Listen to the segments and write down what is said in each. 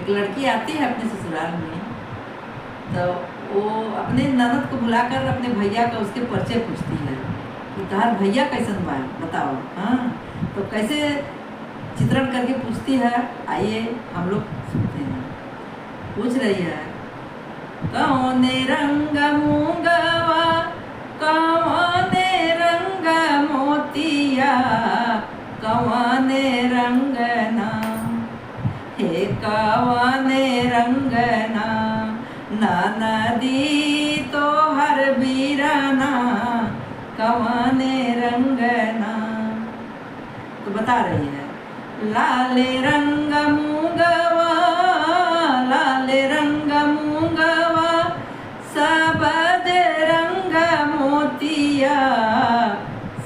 एक लड़की आती है अपने ससुराल में, तो वो अपने ननद को बुलाकर अपने भैया का उसके परिचय पूछती है कि तुम्हार भैया कैसन बा बताओ। हाँ, तो कैसे चित्रण करके पूछती है, आइए हम लोग सुनते हैं। पूछ रही है, कौने रंग मूंगवा कौने रंग मोतिया कौने रंग ना, हे कौने रंग ना, नदी तो हर बीराना कौने रंग ना। तो बता रही है, लाल रंग मूंगवा लाल रंग मूंगवा सबज रंग मोतिया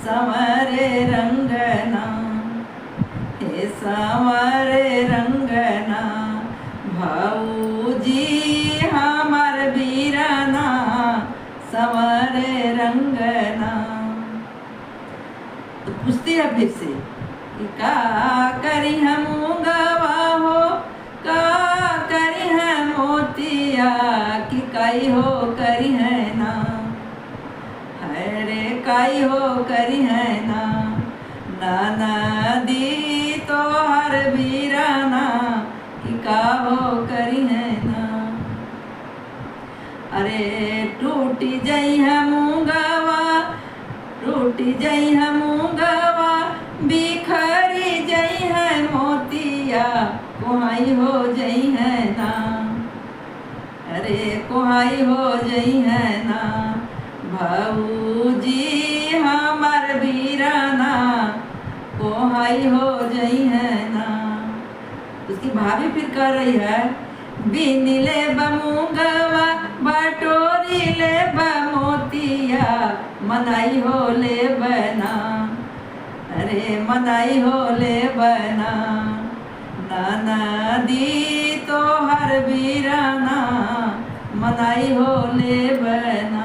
संवरे रंग ना, हे संवरे रंग ना, भौजी हमार बीराना संवरे रंग ना। तो पूछती है फिर से कि का करी है मूंगवा हो, का करी है मोतिया, कि काई हो करी है ना, हरे काई हो करी है ना, नदी तो हर बीराना कि का हो करी है ना। अरे टूटी जई है मूंगवा टूटी जई है मूंगवा, बिखरी जई है मोतिया, कोहाई हो जई है ना, अरे कोहाई हो जई है ना, भौजी हमार बीराना कोहाई हो जई है ना। उसकी भाभी फिर कह रही है, बीनी ले बमूंगवा बटोरी ले बमोतिया, मनाई हो ले बना, अरे मनाई हो ले बना, नदी तो हर बीराना मनाई हो ले बना।